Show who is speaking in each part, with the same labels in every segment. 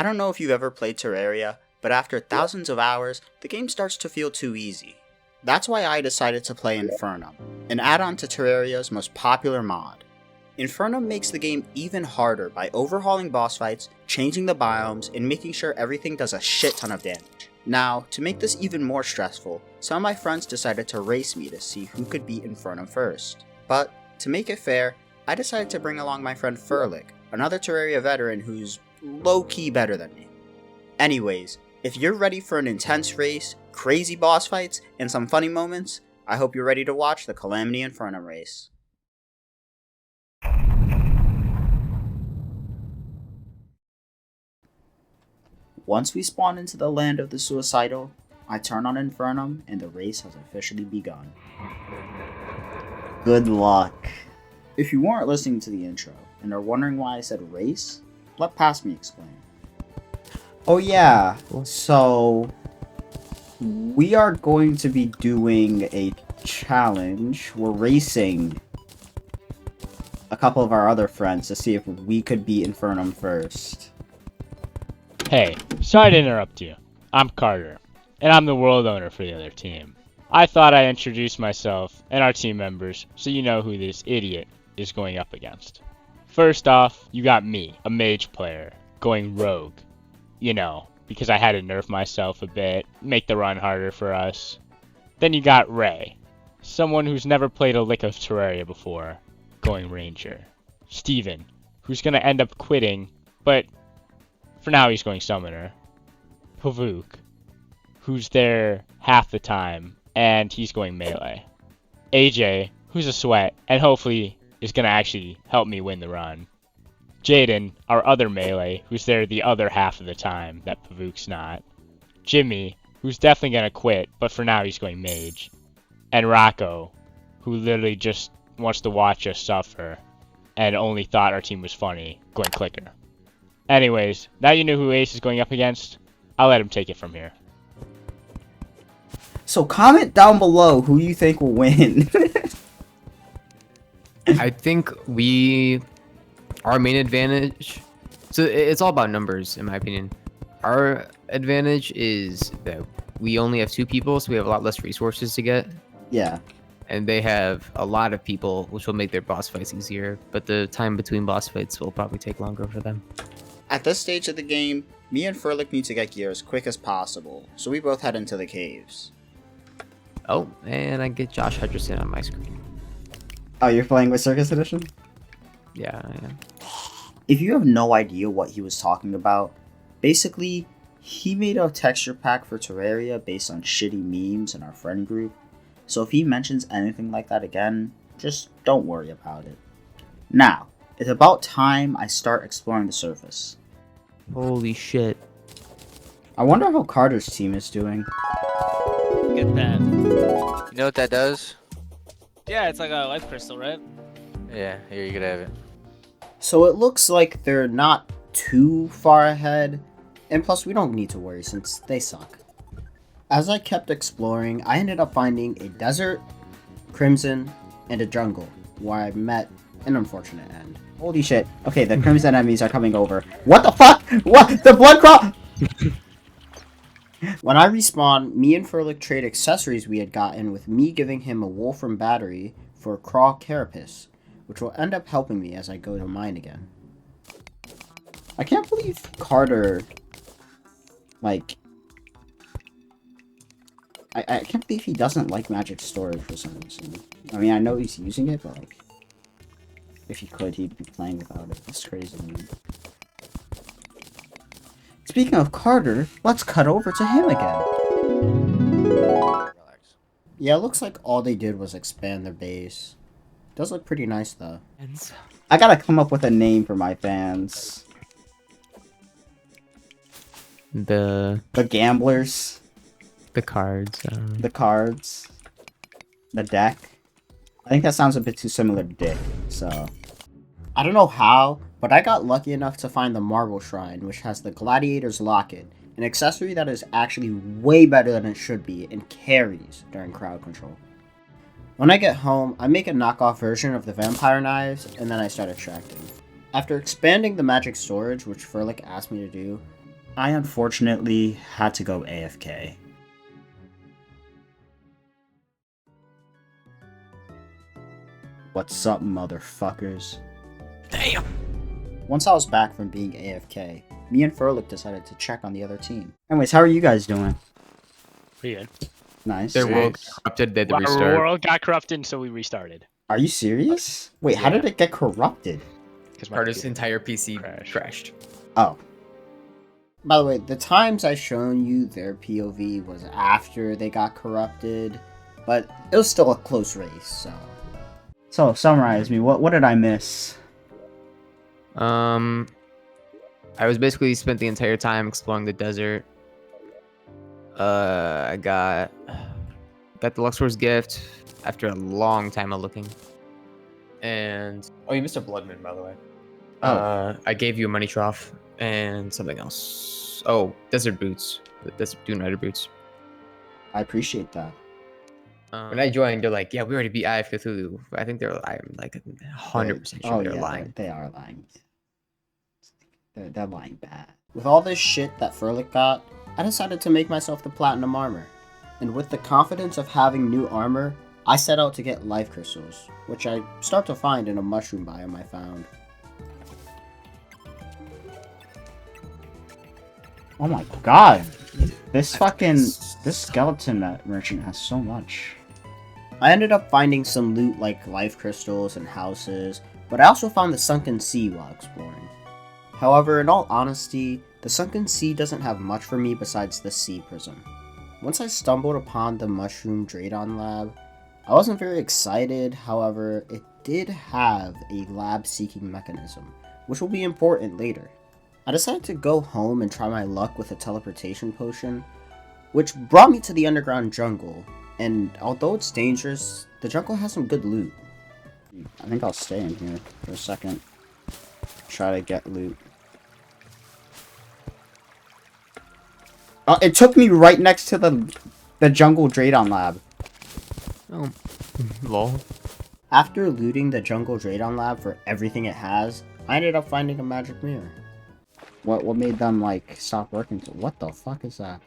Speaker 1: I don't know if you've ever played Terraria, but after thousands of hours, the game starts to feel too easy. That's why I decided to play Infernum, an add-on to Terraria's most popular mod. Infernum makes the game even harder by overhauling boss fights, changing the biomes, and making sure everything does a shit ton of damage. Now, to make this even more stressful, some of my friends decided to race me to see who could beat Infernum first. But, to make it fair, I decided to bring along my friend Furlick, another Terraria veteran who's low-key better than me. Anyways, if you're ready for an intense race, crazy boss fights, and some funny moments, I hope you're ready to watch the Calamity Infernum race. Once we spawn into the land of the suicidal, I turn on Infernum and the race has officially begun. Good luck. If you weren't listening to the intro and are wondering why I said race, let past me explain. Oh yeah, so we are going to be doing a challenge. We're racing a couple of our other friends to see if we could beat Infernum first.
Speaker 2: Hey, sorry to interrupt you. I'm Carter, and I'm the world owner for the other team. I thought I'd introduce myself and our team members so you know who this idiot is going up against. First off, you got me, a mage player, going rogue. You know, because I had to nerf myself a bit, make the run harder for us. Then you got Ray, someone who's never played a lick of Terraria before, going ranger. Steven, who's gonna end up quitting, but for now he's going summoner. Pavuk, who's there half the time, and he's going melee. AJ, who's a sweat, and hopefully is gonna actually help me win the run. Jaden, our other melee, who's there the other half of the time that Pavuk's not. Jimmy, who's definitely gonna quit, but for now he's going mage. And Rocco, who literally just wants to watch us suffer, and only thought our team was funny, going clicker. Anyways, now you know who Ace is going up against, I'll let him take it from here.
Speaker 1: So comment down below who you think will win.
Speaker 3: I think our main advantage, so it's all about numbers in my opinion. Our advantage is that we only have 2 people, so we have a lot less resources to get.
Speaker 1: Yeah.
Speaker 3: And they have a lot of people, which will make their boss fights easier, but the time between boss fights will probably take longer for them.
Speaker 1: At this stage of the game, me and Furlick need to get gear as quick as possible, so we both head into the caves.
Speaker 3: Oh, and I get Josh Hutcherson on my screen.
Speaker 1: Oh, you're playing with Circus Edition?
Speaker 3: Yeah, I am.
Speaker 1: If you have no idea what he was talking about, basically, he made a texture pack for Terraria based on shitty memes in our friend group, so if he mentions anything like that again, just don't worry about it. Now, it's about time I start exploring the surface.
Speaker 3: Holy shit.
Speaker 1: I wonder how Carter's team is doing.
Speaker 4: Get that.
Speaker 5: You know what that does?
Speaker 4: Yeah, it's like a life crystal, right?
Speaker 5: Yeah, here you could have it.
Speaker 1: So it looks like they're not too far ahead, and plus we don't need to worry since they suck. As I kept exploring, I ended up finding a desert, crimson, and a jungle, where I met an unfortunate end. Holy shit. Okay, the crimson enemies are coming over. What the fuck? What? The blood crop! When I respawn, me and Furlick trade accessories we had gotten, with me giving him a Wolfram battery for a Craw Carapace, which will end up helping me as I go to mine again. I can't believe Carter, like, I can't believe he doesn't like magic storage for some reason. I mean, I know he's using it, but like, if he could, he'd be playing without it. That's crazy, man. Speaking of Carter, let's cut over to him again.
Speaker 5: Relax.
Speaker 1: Yeah, it looks like all they did was expand their base. Does look pretty nice though. I gotta come up with a name for my fans.
Speaker 3: The
Speaker 1: gamblers.
Speaker 3: The cards.
Speaker 1: The cards. The deck. I think that sounds a bit too similar to Dick, so. I don't know how, but I got lucky enough to find the Marble Shrine, which has the Gladiator's Locket, an accessory that is actually way better than it should be and carries during crowd control. When I get home, I make a knockoff version of the vampire knives, and then I start extracting. After expanding the magic storage, which Furlick asked me to do, I unfortunately had to go AFK. What's up, motherfuckers?
Speaker 3: Damn.
Speaker 1: Once I was back from being AFK, me and Furlick decided to check on the other team. Anyways, how are you guys doing?
Speaker 2: Pretty good.
Speaker 1: Nice.
Speaker 3: Their world
Speaker 2: Nice.
Speaker 3: corrupted. They had to
Speaker 2: Our
Speaker 3: restart.
Speaker 2: world got corrupted, so we restarted.
Speaker 1: Are you serious? Wait, how
Speaker 2: Yeah.
Speaker 1: did it get corrupted?
Speaker 2: Because my
Speaker 3: Carter's
Speaker 2: computer
Speaker 3: entire PC
Speaker 2: crashed.
Speaker 3: crashed.
Speaker 1: Oh. By the way, the times I shown you their POV was after they got corrupted, but it was still a close race, so. So, summarize me. What did I miss?
Speaker 3: I was basically spent the entire time exploring the desert. I got the Luxor's gift after a long time of looking. And oh, you missed a Bloodman, by the way.
Speaker 1: Oh.
Speaker 3: I gave you a money trough and something else. Oh, desert boots. Desert Dune Rider boots.
Speaker 1: I appreciate that.
Speaker 3: When I joined, they're like, "Yeah, we already beat Eye of Cthulhu." I'm like 100% sure they're lying.
Speaker 1: They are lying. They're lying bad. With all this shit that Furlick got, I decided to make myself the platinum armor. And with the confidence of having new armor, I set out to get life crystals, which I start to find in a mushroom biome I found. Oh my god! This skeleton merchant has so much. I ended up finding some loot like life crystals and houses, but I also found the Sunken Sea while exploring. However, in all honesty, the Sunken Sea doesn't have much for me besides the sea prism. Once I stumbled upon the Mushroom Draydon lab, I wasn't very excited, however, it did have a lab seeking mechanism, which will be important later. I decided to go home and try my luck with a teleportation potion, which brought me to the underground jungle, and although it's dangerous, the jungle has some good loot. I think I'll stay in here for a second. Try to get loot. It took me right next to the jungle Draydon lab.
Speaker 3: Oh, lol.
Speaker 1: After looting the jungle Draydon lab for everything it has, I ended up finding a magic mirror. What made them like stop working? What the fuck is that?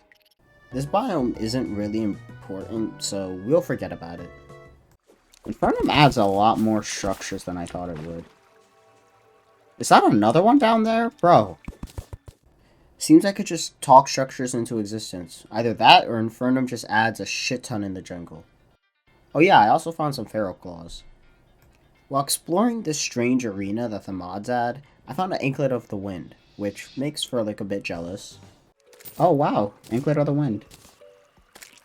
Speaker 1: This biome isn't really important, so we'll forget about it. Infernum adds a lot more structures than I thought it would. Is that another one down there? Bro. Seems I could just talk structures into existence. Either that or Infernum just adds a shit ton in the jungle. Oh yeah, I also found some feral claws. While exploring this strange arena that the mods add, I found an Anklet of the Wind, which makes Furlick a bit jealous. Oh wow, Anklet of the Wind.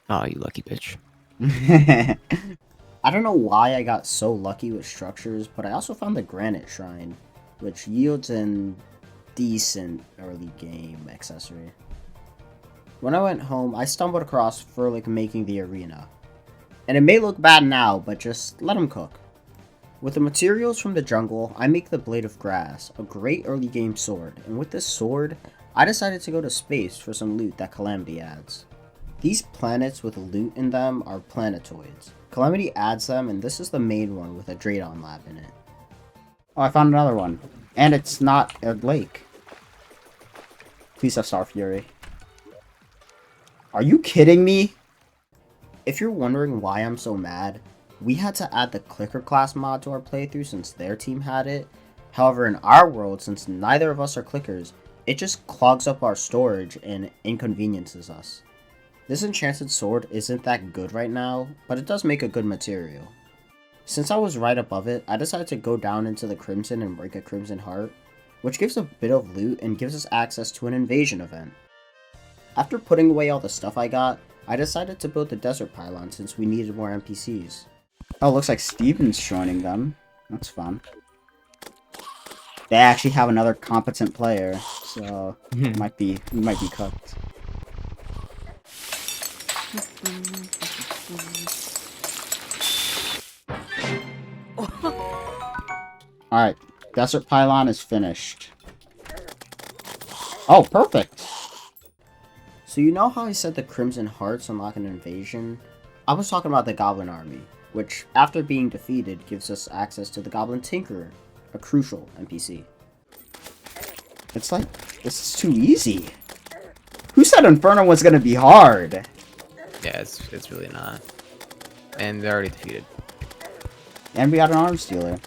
Speaker 3: Oh, you lucky bitch.
Speaker 1: I don't know why I got so lucky with structures, but I also found the Granite Shrine, which yields an decent early game accessory. When I went home, I stumbled across Furlick making the arena. And it may look bad now, but just let him cook. With the materials from the jungle, I make the Blade of Grass, a great early game sword, and with this sword, I decided to go to space for some loot that Calamity adds. These planets with loot in them are planetoids. Calamity adds them, and this is the main one with a Draydon lab in it. Oh, I found another one. And it's not a lake. Please have Star Fury. Are you kidding me? If you're wondering why I'm so mad, we had to add the Clicker class mod to our playthrough since their team had it. However, in our world, since neither of us are clickers, it just clogs up our storage and inconveniences us. This enchanted sword isn't that good right now, but it does make a good material. Since I was right above it, I decided to go down into the Crimson and break a Crimson Heart, which gives a bit of loot and gives us access to an invasion event. After putting away all the stuff I got, I decided to build the desert pylon since we needed more NPCs. Oh, looks like Steven's joining them. That's fun. They actually have another competent player, so we might be cooked. Alright, desert pylon is finished. Oh, perfect! So you know how I said the Crimson Hearts unlock an invasion? I was talking about the Goblin Army, which, after being defeated, gives us access to the Goblin Tinkerer, a crucial NPC. It's like, this is too easy. said Infernum was gonna be hard.
Speaker 3: Yeah, it's really not. And they're already defeated.
Speaker 1: And we got an arms dealer.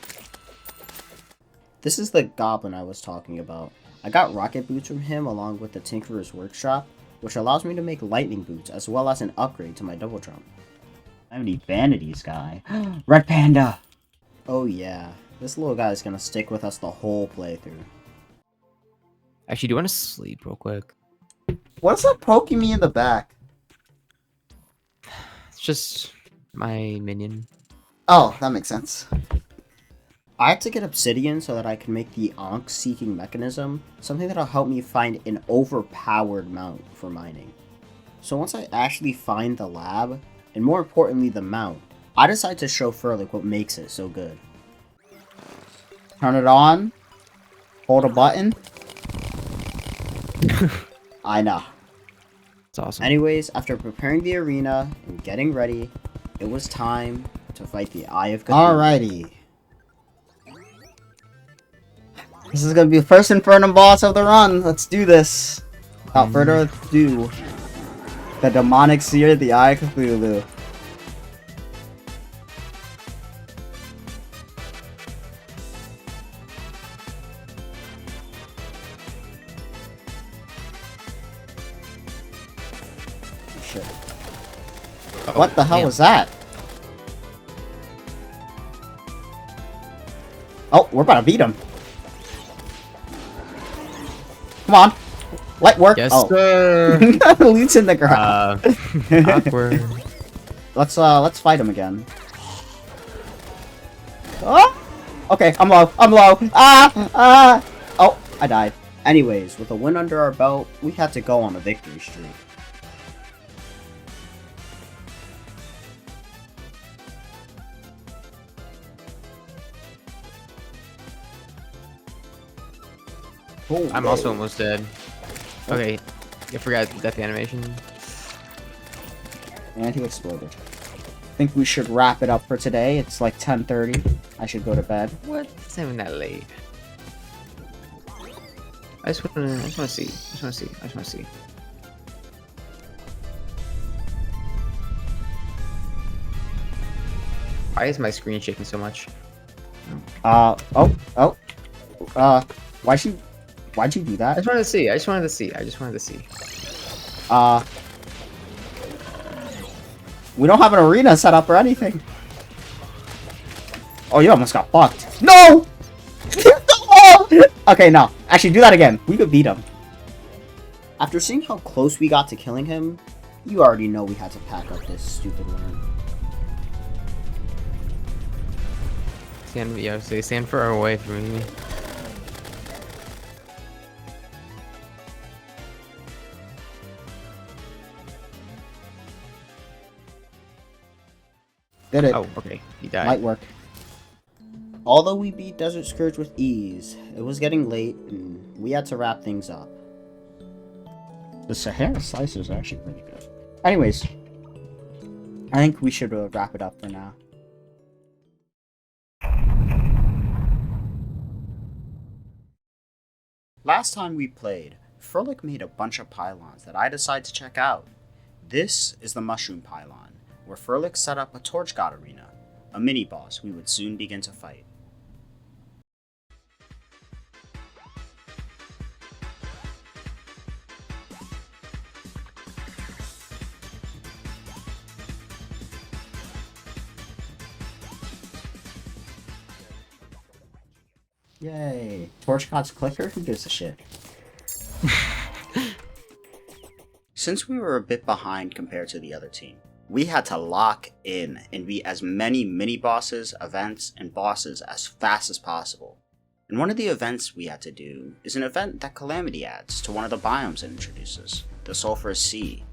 Speaker 1: This is the goblin I was talking about. I got rocket boots from him along with the Tinkerer's Workshop, which allows me to make lightning boots as well as an upgrade to my double jump. I'm the vanities guy. Red Panda! Oh yeah, this little guy is gonna stick with us the whole playthrough.
Speaker 3: Actually, do you want to sleep real quick?
Speaker 1: What's up poking me in the back?
Speaker 3: It's just my minion.
Speaker 1: Oh, that makes sense. I have to get obsidian so that I can make the Ankh seeking mechanism, something that'll help me find an overpowered mount for mining. So once I actually find the lab, and more importantly the mount, I decide to show Furlick what makes it so good. Turn it on, hold a button. I know.
Speaker 3: It's awesome.
Speaker 1: Anyways, after preparing the arena and getting ready, it was time to fight the Eye of Cthulhu. Alrighty. This is gonna be the first Infernum boss of the run. Let's do this. Without further ado, the demonic seer, the Eye of Cthulhu. Shit.
Speaker 3: Oh,
Speaker 1: What the hell
Speaker 3: damn.
Speaker 1: was that? Oh, we're about to beat him. Come on. Light work.
Speaker 3: Yes,
Speaker 1: oh.
Speaker 3: sir.
Speaker 1: Loot's in the ground.
Speaker 3: Awkward.
Speaker 1: Let's fight him again. Oh! Okay, I'm low. I'm low. Oh, I died. Anyways, with a win under our belt, we had to go on a victory streak. Oh,
Speaker 3: I'm also almost dead. Okay, I forgot the death animation.
Speaker 1: And he exploded. I think we should wrap it up for today. It's like 10:30. I should go to bed.
Speaker 3: What? It's not even that late. I just wanna see. I just wanna see. Why is my screen shaking so much?
Speaker 1: Why'd you do
Speaker 3: I
Speaker 1: that?
Speaker 3: just wanted to see.
Speaker 1: We don't have an arena set up or anything. Oh, you almost got fucked. No! Okay, no. Actually, do that again. We could beat him. After seeing how close we got to killing him, you already know we had to pack up this stupid worm.
Speaker 3: Stand far away from me.
Speaker 1: Did it.
Speaker 3: Oh, okay. He died.
Speaker 1: Might work. Although we beat Desert Scourge with ease, it was getting late and we had to wrap things up. The Sahara slicers are actually pretty good. Anyways, I think we should wrap it up for now. Last time we played, Furlick made a bunch of pylons that I decided to check out. This is the Mushroom Pylon, where Furlick set up a Torch God arena, a mini-boss we would soon begin to fight. Yay! Torch God's clicker? Who gives a shit? Since we were a bit behind compared to the other team, we had to lock in and beat as many mini-bosses, events, and bosses as fast as possible. And one of the events we had to do is an event that Calamity adds to one of the biomes it introduces, the Sulphurous Sea.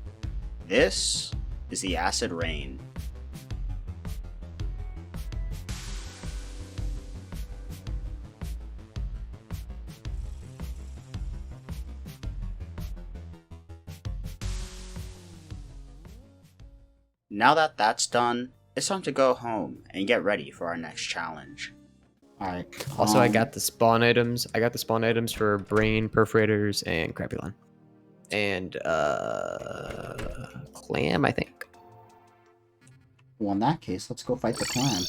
Speaker 1: This is the Acid Rain. Now that that's done, it's time to go home and get ready for our next challenge. Alright.
Speaker 3: Also, I got the spawn items. I got the spawn items for brain, perforators, and crapulon. and clam, I think.
Speaker 1: Well, in that case, let's go fight the clam.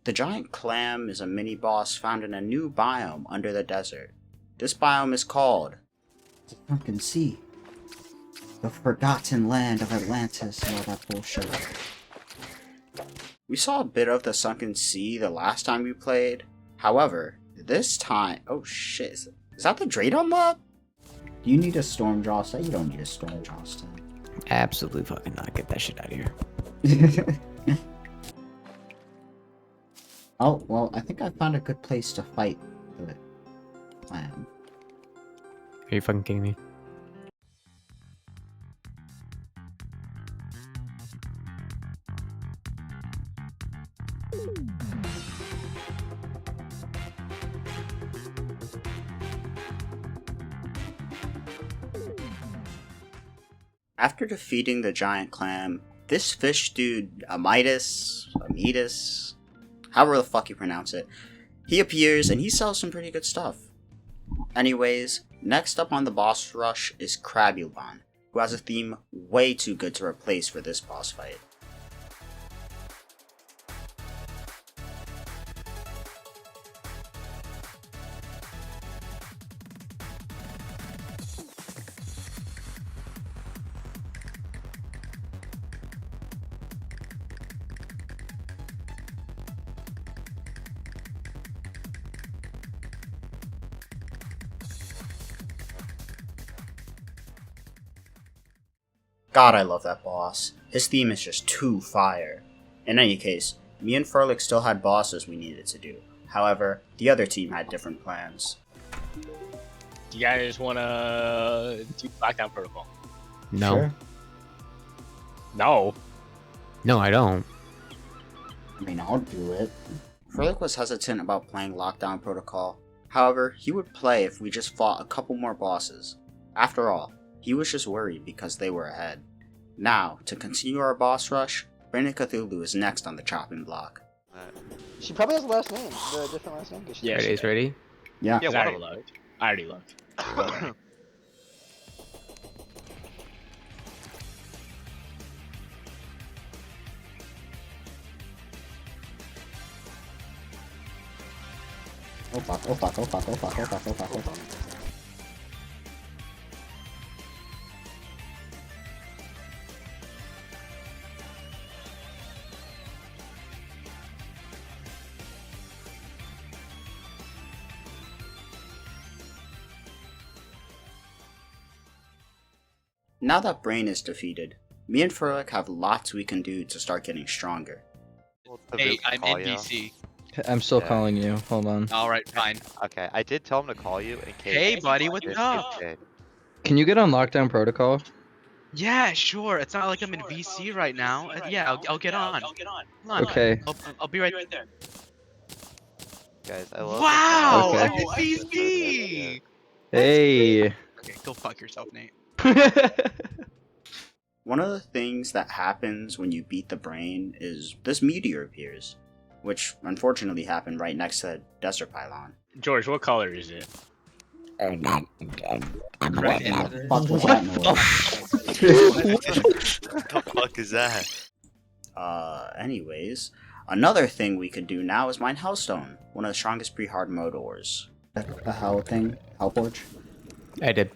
Speaker 1: The giant clam is a mini-boss found in a new biome under the desert. This biome is called the Sunken Sea. The forgotten land of Atlantis and all that bullshit. We saw a bit of the Sunken Sea the last time we played. However, this time... Oh shit, is that the Draydon mob? Do you need a Stormjaw set? You don't need a Stormjaw set.
Speaker 3: Absolutely fucking not. Get that shit out of here.
Speaker 1: Oh, well, I think I found a good place to fight the clam.
Speaker 3: Are you fucking kidding me?
Speaker 1: After defeating the giant clam, this fish dude, Amidas, however the fuck you pronounce it, he appears and he sells some pretty good stuff. Anyways, next up on the boss rush is Crabulon, who has a theme way too good to replace for this boss fight. God, I love that boss. His theme is just too fire. In any case, me and Furlick still had bosses we needed to do. However, the other team had different plans.
Speaker 2: Do you guys wanna do lockdown protocol?
Speaker 3: No.
Speaker 1: Sure.
Speaker 2: No.
Speaker 3: No, I don't.
Speaker 1: I mean, I'll do it. Furlick was hesitant about playing Lockdown Protocol. However, he would play if we just fought a couple more bosses. After all, he was just worried because they were ahead. Now, to continue our boss rush, Brandon Cthulhu is next on the chopping block.
Speaker 6: She probably has a last name, the different last name.
Speaker 2: Yeah,
Speaker 3: There it is. Ready?
Speaker 1: Yeah.
Speaker 2: Yeah, I already looked. I already looked.
Speaker 1: Oh fuck, oh fuck, oh fuck, oh fuck, oh fuck, oh fuck, oh fuck. Now that Brain is defeated, me and Furlick have lots we can do to start getting stronger.
Speaker 7: Hey, I'm NBC.
Speaker 8: I'm still
Speaker 7: Yeah.
Speaker 8: calling you. Hold on.
Speaker 7: Alright, fine.
Speaker 5: Okay, I did tell him to call you in case.
Speaker 7: Hey, buddy, what's
Speaker 5: if
Speaker 7: up?
Speaker 5: it did.
Speaker 8: Can you get on lockdown protocol?
Speaker 7: Yeah, sure. It's not like I'm in VC right now. Yeah, I'll get on. Come on.
Speaker 8: Okay.
Speaker 7: I'll be right there.
Speaker 5: Guys, I love.
Speaker 7: Wow!
Speaker 8: Okay.
Speaker 7: I'm in VC!
Speaker 8: Hey.
Speaker 7: Okay, go fuck yourself, Nate.
Speaker 1: One of the things that happens when you beat the Brain is this meteor appears, which unfortunately happened right next to the desert pylon.
Speaker 2: George, what color is it?
Speaker 1: What the
Speaker 7: Predator.
Speaker 1: fuck was that noise?
Speaker 5: What the fuck is that?
Speaker 1: Anyways, another thing we could do now is mine Hellstone, one of the strongest pre-hard mode ores. The hell thing? Hellforge?
Speaker 3: I did.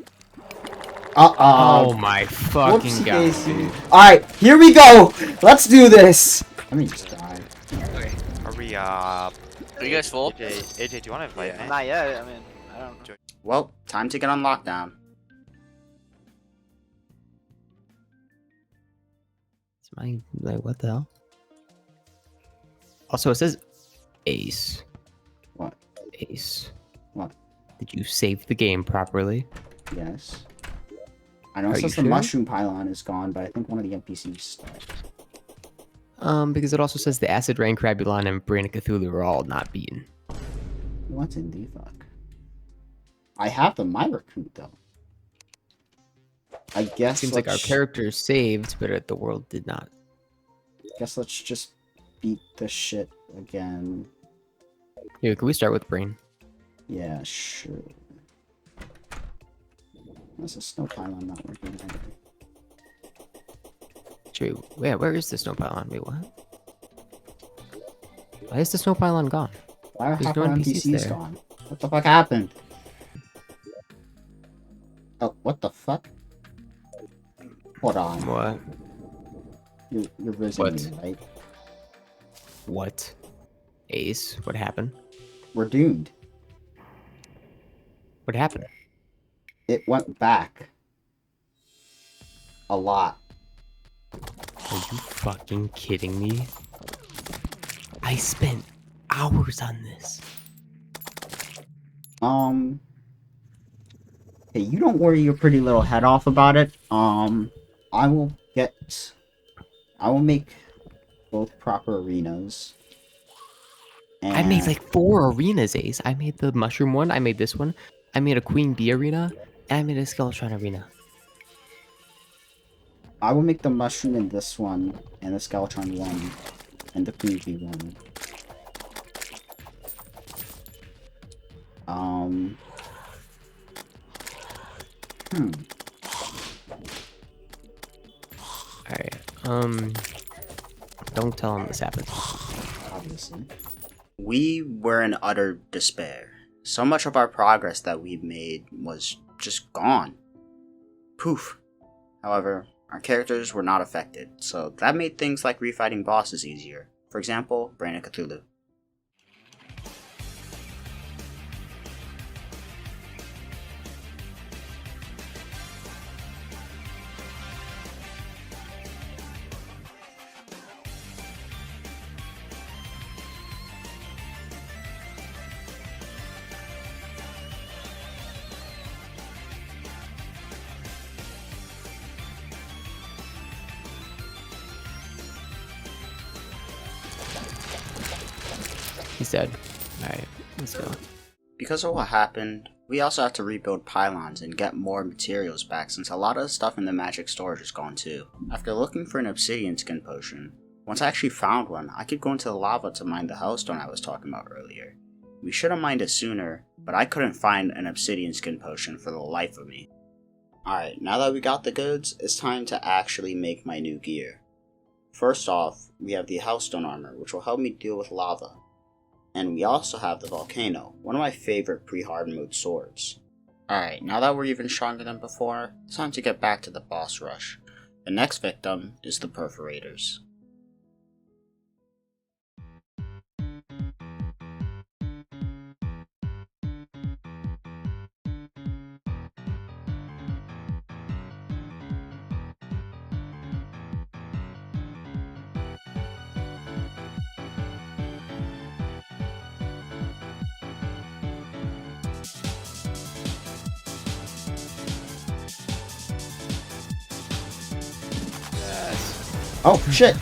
Speaker 3: Oh my fucking
Speaker 1: whoopsie
Speaker 3: god,
Speaker 1: daisy.
Speaker 3: dude.
Speaker 1: Alright, here we go! Let's do this! Let me just die.
Speaker 5: Hurry up.
Speaker 4: Are you guys full?
Speaker 5: AJ, do you want to invite me?
Speaker 6: Not yet. I mean, I don't know.
Speaker 1: Well, time to get on lockdown.
Speaker 3: It's my, like, what the hell? Also, it says Ace.
Speaker 1: What?
Speaker 3: Ace.
Speaker 1: What?
Speaker 3: Did you save the game properly?
Speaker 1: Yes. I know it
Speaker 3: Are
Speaker 1: says
Speaker 3: you
Speaker 1: the
Speaker 3: sure?
Speaker 1: mushroom pylon is gone, but I think one of the NPCs still.
Speaker 3: Because it also says the Acid Rain, Crabulon, and Brain of Cthulhu are all not beaten.
Speaker 1: What in the fuck? I have the my recruit though. I guess
Speaker 3: Seems like our character is saved, but the world did not.
Speaker 1: Guess let's just beat the shit again.
Speaker 3: Here, can we start with Brain?
Speaker 1: Yeah, sure. There's a snow pylon not working.
Speaker 3: Where is the snow pylon? Wait, what? Why is the snow pylon gone?
Speaker 1: Why are
Speaker 3: There's
Speaker 1: half
Speaker 3: no
Speaker 1: our
Speaker 3: NPCs
Speaker 1: NPCs
Speaker 3: there.
Speaker 1: gone? What the fuck happened? Oh, what the fuck? Hold on.
Speaker 3: What?
Speaker 1: You're visiting
Speaker 3: What?
Speaker 1: me, right?
Speaker 3: What? Ace, what happened?
Speaker 1: We're doomed.
Speaker 3: What happened?
Speaker 1: It went back. A lot.
Speaker 3: Are you fucking kidding me? I spent hours on this.
Speaker 1: Hey, you don't worry your pretty little head off about it. I will make both proper arenas. And
Speaker 3: I made like 4 arenas, Ace. I made the mushroom one, I made this one, I made a queen bee arena, and I made a skeletron arena.
Speaker 1: I will make the mushroom in this one, and the Skeletron one, and the Queen Bee one.
Speaker 3: Alright, don't tell him this happened.
Speaker 1: Obviously. We were in utter despair. So much of our progress that we made was just gone. Poof. However, our characters were not affected, so that made things like refighting bosses easier. For example, Brain of Cthulhu.
Speaker 3: He's dead. Alright, let's go.
Speaker 1: Because of what happened, we also had to rebuild pylons and get more materials back since a lot of the stuff in the magic storage is gone too. After looking for an obsidian skin potion, once I actually found one, I could go into the lava to mine the hellstone I was talking about earlier. We should have mined it sooner, but I couldn't find an obsidian skin potion for the life of me. Alright, now that we got the goods, it's time to actually make my new gear. First off, we have the hellstone armor, which will help me deal with lava. And we also have the Volcano, one of my favorite pre-hard mode swords. Alright, now that we're even stronger than before, it's time to get back to the boss rush. The next victim is the Perforators. Oh shit!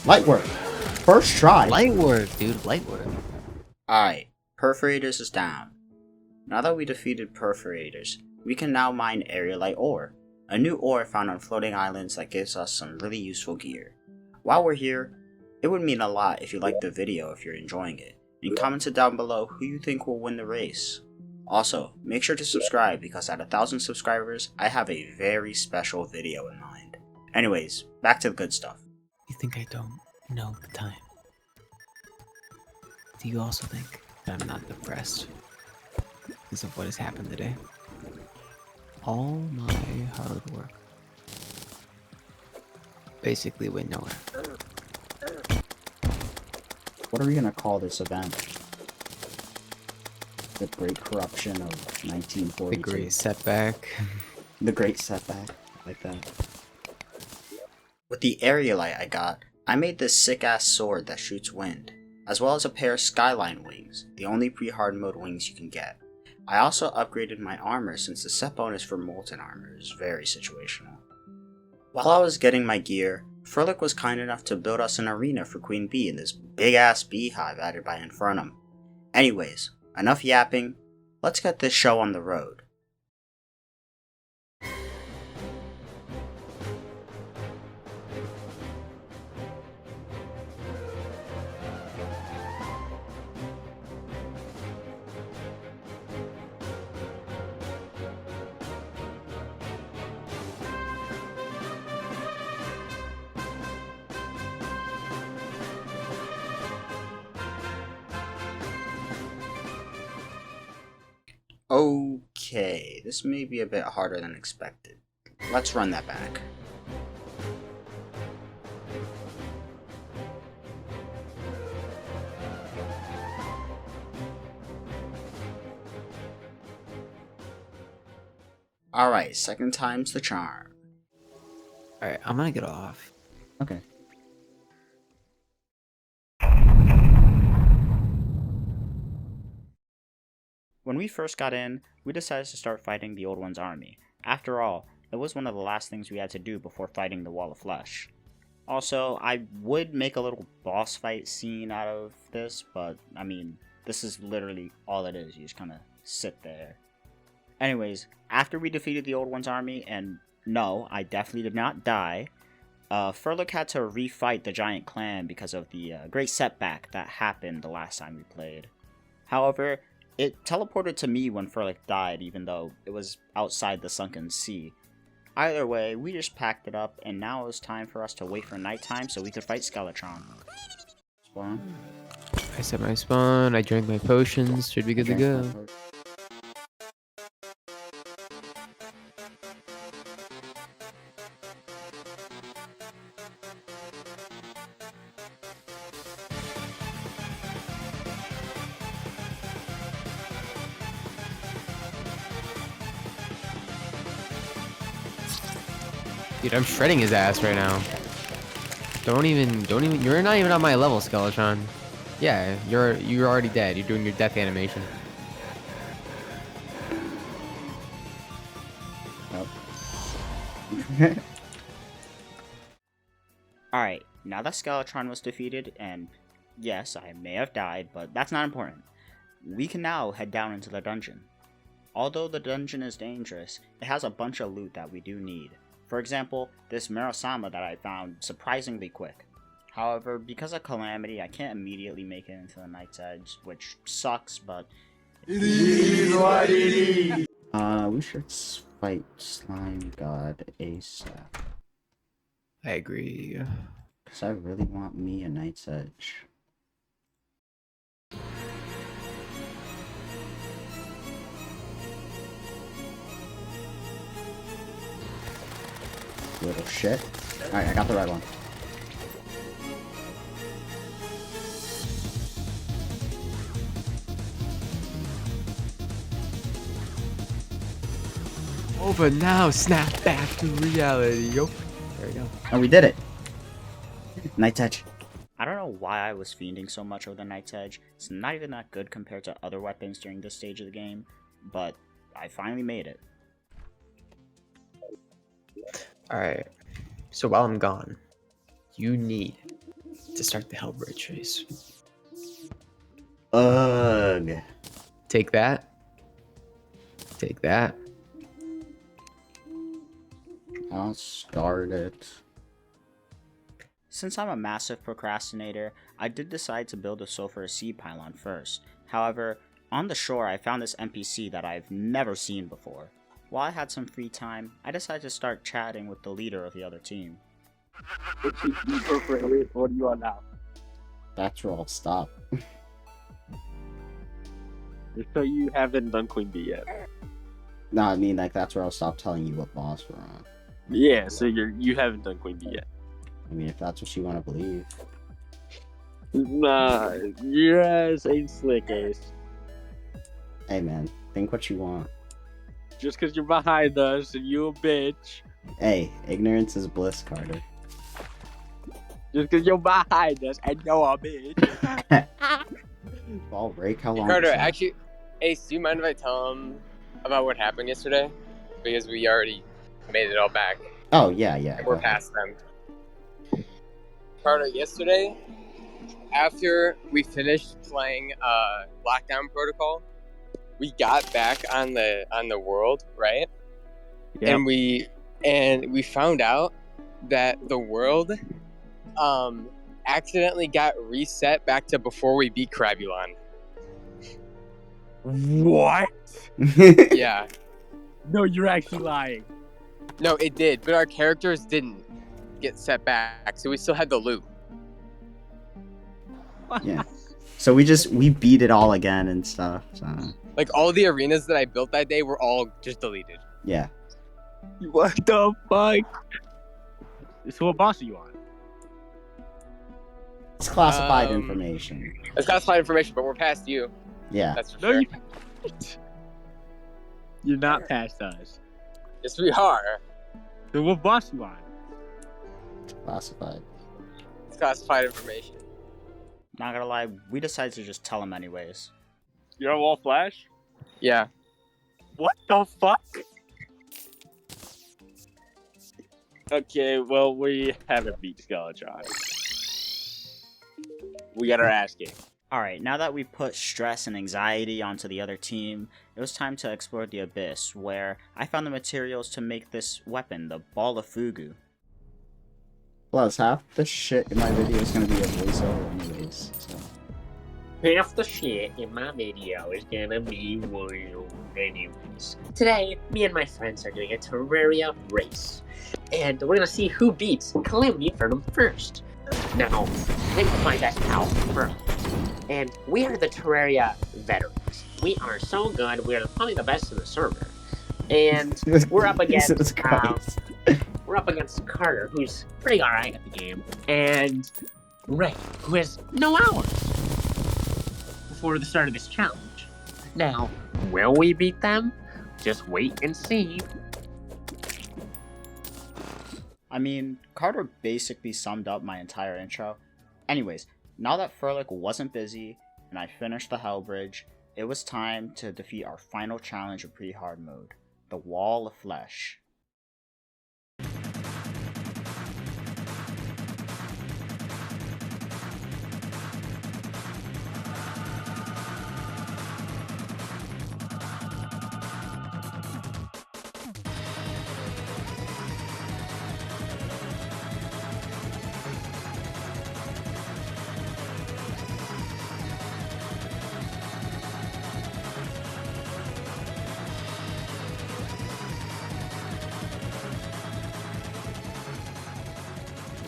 Speaker 1: Light work! First try!
Speaker 3: Light work, dude, light work.
Speaker 1: Alright, Perforators is down. Now that we defeated Perforators, we can now mine Aerolite ore, a new ore found on floating islands that gives us some really useful gear. While we're here, it would mean a lot if you liked the video if you're enjoying it, and comment it down below who you think will win the race. Also, make sure to subscribe because at 1,000 subscribers, I have a very special video in mind. Anyways, back to the good stuff.
Speaker 3: You think I don't know the time? Do you also think that I'm not depressed because of what has happened today? All my hard work basically went nowhere.
Speaker 1: What are we gonna call this event? The Great Corruption of 1942.
Speaker 3: The great setback.
Speaker 1: The Great Setback. Like that. With the Aerolite I got, I made this sick-ass sword that shoots wind, as well as a pair of Skyline wings, the only pre-hard mode wings you can get. I also upgraded my armor since the set bonus for molten armor is very situational. While I was getting my gear, Furlick was kind enough to build us an arena for Queen Bee in this big-ass beehive added by Infernum. Anyways, enough yapping, let's get this show on the road. Okay, this may be a bit harder than expected. Let's run that back. Alright, second time's the charm.
Speaker 3: Alright, I'm gonna get off.
Speaker 1: Okay. When we first got in, we decided to start fighting the Old One's army. After all, it was one of the last things we had to do before fighting the Wall of Flesh. Also, I would make a little boss fight scene out of this, but I mean, this is literally all it is. You just kind of sit there. Anyways, after we defeated the Old One's army, and no, I definitely did not die, Furlock had to refight the giant clan because of the great setback that happened the last time we played. However, it teleported to me when Furlock died, even though it was outside the sunken sea. Either way, we just packed it up, and now it was time for us to wait for nighttime so we could fight Skeletron. Spawn.
Speaker 3: I set my spawn, I drank my potions, should be good to go. Dude, I'm shredding his ass right now. Don't even, you're not even on my level, Skeletron. Yeah, you're already dead. You're doing your death animation.
Speaker 1: Alright, now that Skeletron was defeated, and yes, I may have died, but that's not important. We can now head down into the dungeon. Although the dungeon is dangerous, it has a bunch of loot that we do need. For example, this Marasama that I found surprisingly quick. However, because of Calamity, I can't immediately make it into the Night's Edge, which sucks, but... It is what it is! We should fight Slime God ASAP.
Speaker 3: I agree.
Speaker 1: Because I really want me a Night's Edge. Little shit. Alright, I got the right one.
Speaker 3: Over now, snap back to reality, yo. There we go.
Speaker 1: Oh, we did it! Night's Edge. I don't know why I was fiending so much over the Night's Edge. It's not even that good compared to other weapons during this stage of the game, but I finally made it.
Speaker 3: Alright, so while I'm gone, you need to start the Hellbridge chase.
Speaker 1: Ugh.
Speaker 3: Take that. Take that.
Speaker 1: I'll start it. Since I'm a massive procrastinator, I did decide to build a Sulfur Sea pylon first. However, on the shore I found this NPC that I've never seen before. While I had some free time, I decided to start chatting with the leader of the other team.
Speaker 9: What do you want now?
Speaker 1: That's where I'll stop.
Speaker 9: So you haven't done Queen Bee yet?
Speaker 1: No, I mean, like, that's where I'll stop telling you what boss we're on.
Speaker 9: Yeah, so you haven't done Queen Bee yet.
Speaker 1: I mean, if that's what you want to believe.
Speaker 9: Nah, your ass ain't slick, Ace.
Speaker 1: Hey, man, think what you want.
Speaker 9: Just because you're behind us and you a bitch.
Speaker 1: Hey, ignorance is bliss, Carter.
Speaker 9: Just because you're behind us and you're a bitch.
Speaker 1: Ball break, how long?
Speaker 10: Carter, actually, Ace, do you mind if I tell him about what happened yesterday? Because we already made it all back.
Speaker 1: Oh, yeah.
Speaker 10: And we're past them. Carter, yesterday, after we finished playing Lockdown Protocol, we got back on the world, right?
Speaker 9: Yep.
Speaker 10: And we found out that the world accidentally got reset back to before we beat Crabulon.
Speaker 9: What?
Speaker 10: Yeah.
Speaker 9: No, you're actually lying.
Speaker 10: No, it did, but our characters didn't get set back, so we still had the loot.
Speaker 1: Yeah. So we beat it all again and stuff, so...
Speaker 10: Like all the arenas that I built that day were all just deleted.
Speaker 1: Yeah.
Speaker 9: What the fuck? So what boss are you on?
Speaker 1: It's classified information.
Speaker 10: It's classified information, but we're past you.
Speaker 1: Yeah.
Speaker 10: That's for
Speaker 9: No,
Speaker 10: sure.
Speaker 9: you're not past us.
Speaker 10: Yes, we are.
Speaker 9: So what boss you on?
Speaker 1: Classified.
Speaker 10: It's classified information.
Speaker 1: Not gonna lie, we decided to just tell him anyways.
Speaker 9: You're on Wall Flash?
Speaker 10: Yeah.
Speaker 9: What the fuck? Okay, well, we haven't beat Skeletron. We got our ass kicked.
Speaker 1: Alright, now that we put stress and anxiety onto the other team, it was time to explore the Abyss, where I found the materials to make this weapon, the Ball of Fugu. Plus, half the shit in my video is gonna be a voiceover anyways, so...
Speaker 11: Half the shit in my video is gonna be wild anyways. Today, me and my friends are doing a Terraria race, and we're gonna see who beats Calamity Infernum first. Now, I can find that out first. And we are the Terraria veterans. We are so good, we are probably the best in the server. And we're up against Carter, who's pretty alright at the game, and Ray, who has no hours before the start of this challenge. Now, will we beat them? Just wait and see.
Speaker 1: I mean, Carter basically summed up my entire intro. Anyways, now that Furlick wasn't busy, and I finished the Hell Bridge, it was time to defeat our final challenge of pre-hard mode, the Wall of Flesh.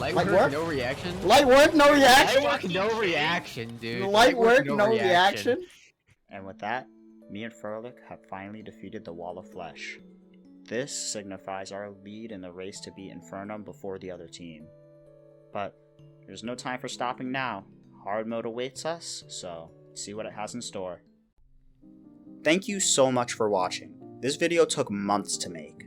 Speaker 3: Light
Speaker 1: Light
Speaker 3: work,
Speaker 1: work?
Speaker 3: no reaction.
Speaker 1: Light work, no reaction?
Speaker 3: Light work, no reaction, dude.
Speaker 1: Light work, no reaction? And with that, me and Furlick have finally defeated the Wall of Flesh. This signifies our lead in the race to beat Infernum before the other team. But there's no time for stopping now. Hard mode awaits us, so see what it has in store. Thank you so much for watching. This video took months to make.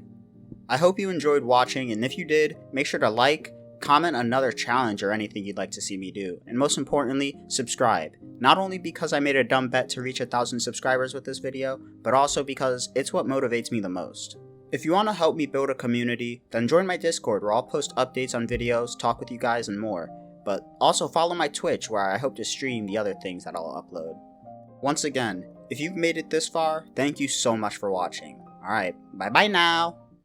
Speaker 1: I hope you enjoyed watching, and if you did, make sure to like, comment another challenge or anything you'd like to see me do, and most importantly, subscribe. Not only because I made a dumb bet to reach 1,000 subscribers with this video, but also because it's what motivates me the most. If you want to help me build a community, then join my Discord where I'll post updates on videos, talk with you guys, and more. But also follow my Twitch where I hope to stream the other things that I'll upload. Once again, if you've made it this far, thank you so much for watching. Alright, bye bye now!